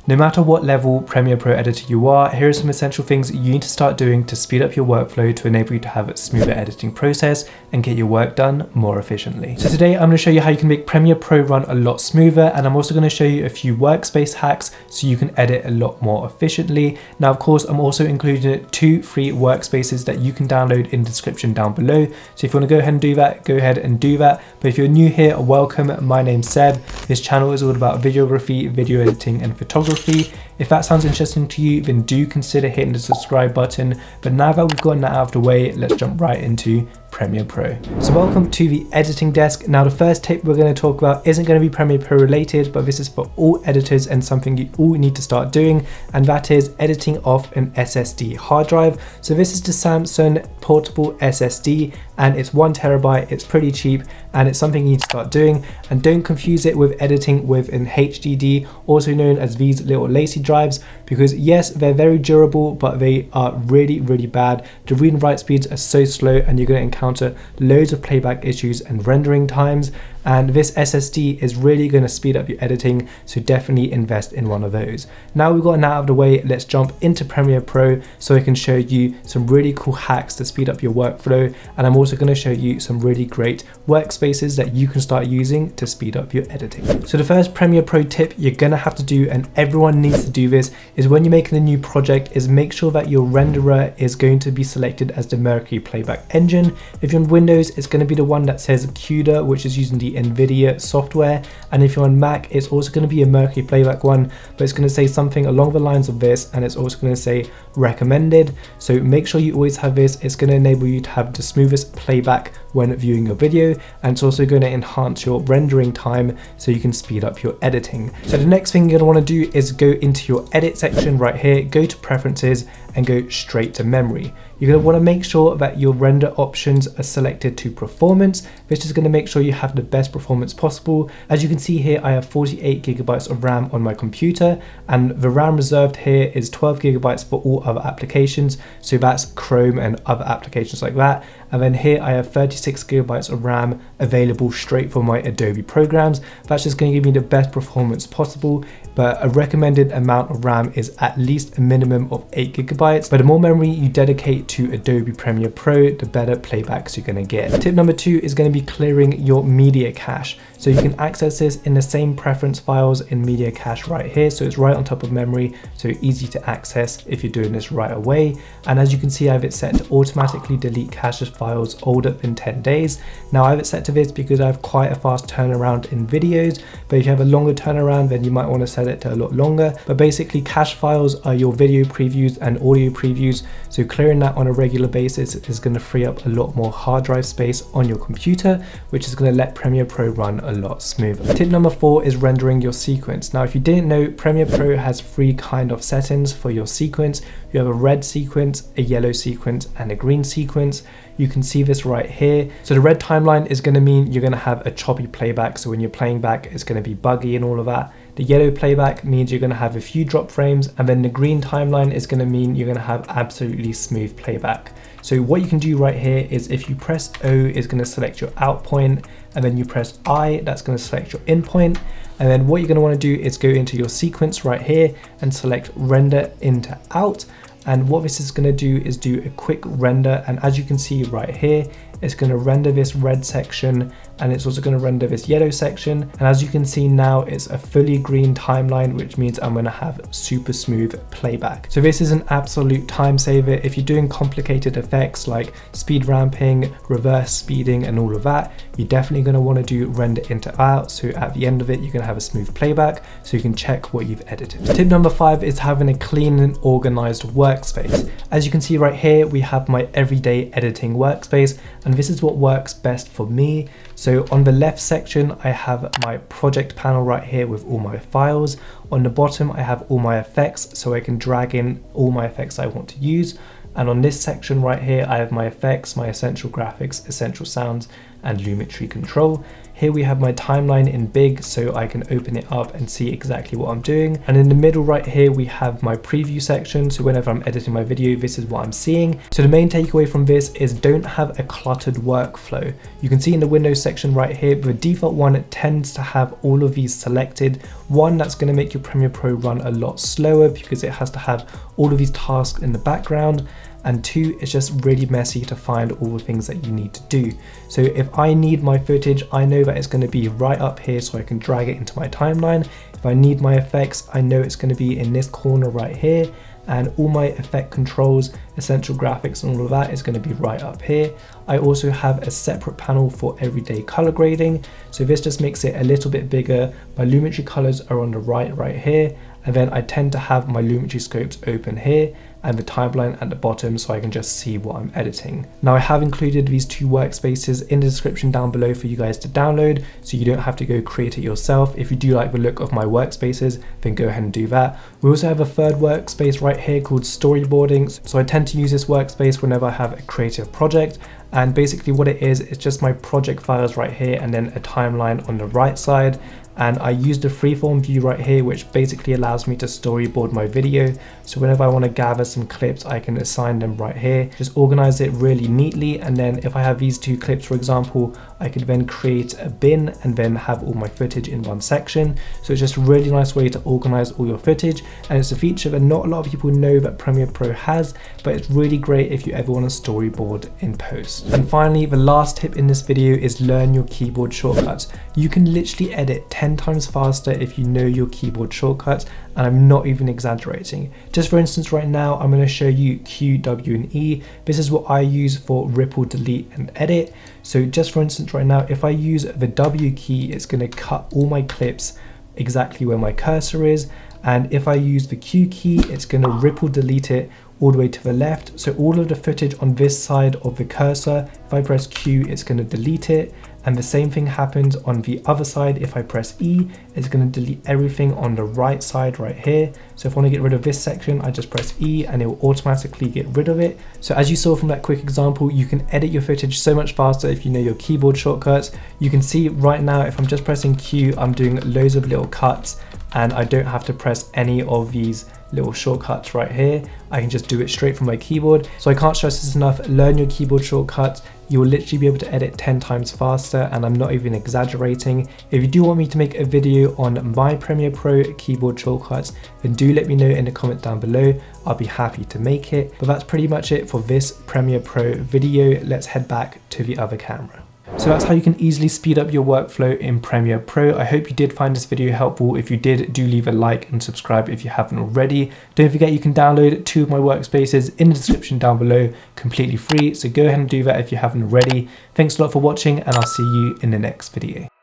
No matter what level Premiere Pro editor you are, here are some essential things you need to start doing to speed up your workflow to enable you to have a smoother editing process and get your work done more efficiently. So today I'm going to show you how you can make Premiere Pro run a lot smoother, and I'm also going to show you a few workspace hacks so you can edit a lot more efficiently. Now, of course, I'm also including 2 free workspaces that you can download in the description down below. So if you want to go ahead and do that, go ahead and do that. But if you're new here, welcome. My name's Seb. This channel is all about videography, video editing, and photography. If that sounds interesting to you, then do consider hitting the subscribe button. But now that we've gotten that out of the way, let's jump right into Premiere Pro. So welcome to the editing desk. Now the first tip we're going to talk about isn't going to be Premiere Pro related, but this is for all editors and something you all need to start doing, and that is editing off an SSD hard drive. So this is the Samsung portable SSD, and it's 1 terabyte. It's pretty cheap, and it's something you need to start doing. And don't confuse it with editing with an HDD, also known as these little lacy drives, because yes, they're very durable, but they are really bad. The read and write speeds are so slow, and you're going to encounter loads of playback issues and rendering times. And this SSD is really going to speed up your editing, so definitely invest in one of those. Now we've gotten that out of the way, let's jump into Premiere Pro so I can show you some really cool hacks to speed up your workflow, and I'm also going to show you some really great workspaces that you can start using to speed up your editing. So the first Premiere Pro tip you're going to have to do, and everyone needs to do this, is when you're making a new project, is make sure that your renderer is going to be selected as the Mercury playback engine. If you're on Windows, it's going to be the one that says CUDA, which is using the NVIDIA software, and if you're on Mac, it's also going to be a Mercury playback one, but it's going to say something along the lines of this, and it's also going to say recommended. So make sure you always have this. It's going to enable you to have the smoothest playback when viewing your video, and it's also going to enhance your rendering time so you can speed up your editing. So the next thing you're going to want to do is go into your edit section right here, go to preferences, and go straight to memory. You're going to want to make sure that your render options are selected to performance. This is going to make sure you have the best performance possible. As you can see here, I have 48 gigabytes of RAM on my computer, and the RAM reserved here is 12 gigabytes for all other applications. So that's Chrome and other applications like that. And then here I have 36 gigabytes of RAM available straight for my Adobe programs. That's just going to give me the best performance possible, but a recommended amount of RAM is at least a minimum of 8 gigabytes. But the more memory you dedicate to Adobe Premiere Pro, the better playbacks you're going to get. Tip number 2 is going to be clearing your media cache. So you can access this in the same preference files in media cache right here. So it's right on top of memory, so easy to access if you're doing this right away. And as you can see, I have it set to automatically delete caches files older than 10 days. Now I have it set to this because I have quite a fast turnaround in videos, but if you have a longer turnaround, then you might want to set it to a lot longer. But basically, cache files are your video previews and audio previews, so clearing that on a regular basis is going to free up a lot more hard drive space on your computer, which is going to let Premiere Pro run a lot smoother. Tip number 4 is rendering your sequence. Now if you didn't know, Premiere Pro has 3 kind of settings for your sequence. You have a red sequence, a yellow sequence, and a green sequence. You can see this right here. So the red timeline is going to mean you're going to have a choppy playback, so when you're playing back it's going to be buggy and all of that. The yellow playback means you're going to have a few drop frames, and then the green timeline is going to mean you're going to have absolutely smooth playback. So what you can do right here is if you press O, is going to select your out point, and then you press I, that's going to select your in point. And then what you're going to want to do is go into your sequence right here and select render into out. And what this is going to do is do a quick render, and as you can see right here, it's going to render this red section, and it's also going to render this yellow section. And as you can see now, it's a fully green timeline, which means I'm going to have super smooth playback. So this is an absolute time saver. If you're doing complicated effects like speed ramping, reverse speeding, and all of that, you're definitely going to want to do render into out. So at the end of it, you're going to have a smooth playback so you can check what you've edited. Tip number 5 is having a clean and organized workspace. As you can see right here, we have my everyday editing workspace, and this is what works best for me. So on the left section, I have my project panel right here with all my files. On the bottom, I have all my effects, so I can drag in all my effects I want to use. And on this section right here, I have my effects, my essential graphics, essential sounds, and Lumetri control. Here we have my timeline in big, so I can open it up and see exactly what I'm doing. And in the middle right here, we have my preview section. So whenever I'm editing my video, this is what I'm seeing. So the main takeaway from this is don't have a cluttered workflow. You can see in the Windows section right here, the default one tends to have all of these selected. One, that's going to make your Premiere Pro run a lot slower because it has to have all of these tasks in the background. And two, it's just really messy to find all the things that you need to do. So if I need my footage, I know that it's going to be right up here so I can drag it into my timeline. If I need my effects, I know it's going to be in this corner right here. And all my effect controls, essential graphics and all of that is going to be right up here. I also have a separate panel for everyday color grading. So this just makes it a little bit bigger. My lumetri colors are on the right here. And then I tend to have my lumetri scopes open here and the timeline at the bottom so I can just see what I'm editing. Now I have included these two workspaces in the description down below for you guys to download, so you don't have to go create it yourself. If you do like the look of my workspaces, then go ahead and do that. We also have a third workspace right here called storyboarding. So I tend to use this workspace whenever I have a creative project. And basically what it is, it's just my project files right here and then a timeline on the right side. And I use the freeform view right here, which basically allows me to storyboard my video. So whenever I want to gather some clips, I can assign them right here, just organize it really neatly. And then if I have these two clips, for example, I could then create a bin and then have all my footage in one section. So it's just a really nice way to organize all your footage. And it's a feature that not a lot of people know that Premiere Pro has, but it's really great if you ever want to storyboard in post. And finally, the last tip in this video is learn your keyboard shortcuts. You can literally edit 10 times faster if you know your keyboard shortcuts, and I'm not even exaggerating. Just for instance, right now I'm going to show you Q, W, and E. This is what I use for ripple, delete, and edit. So just for instance, right now, if I use the W key, it's going to cut all my clips exactly where my cursor is. And if I use the Q key, it's going to ripple delete it all the way to the left. So all of the footage on this side of the cursor, if I press Q, it's going to delete it. And the same thing happens on the other side. If I press E, it's going to delete everything on the right side right here. So if I want to get rid of this section, I just press E and it will automatically get rid of it. So as you saw from that quick example, you can edit your footage so much faster if you know your keyboard shortcuts. You can see right now, if I'm just pressing Q, I'm doing loads of little cuts and I don't have to press any of these little shortcuts right here. I can just do it straight from my keyboard. So I can't stress this enough, learn your keyboard shortcuts. You will literally be able to edit 10 times faster, and I'm not even exaggerating. If you do want me to make a video on my Premiere Pro keyboard shortcuts, then do let me know in the comments down below. I'll be happy to make it. But that's pretty much it for this Premiere Pro video. Let's head back to the other camera. So that's how you can easily speed up your workflow in Premiere Pro. I hope you did find this video helpful. If you did, do leave a like and subscribe if you haven't already. Don't forget you can download 2 of my workspaces in the description down below, completely free. So go ahead and do that if you haven't already. Thanks a lot for watching, and I'll see you in the next video.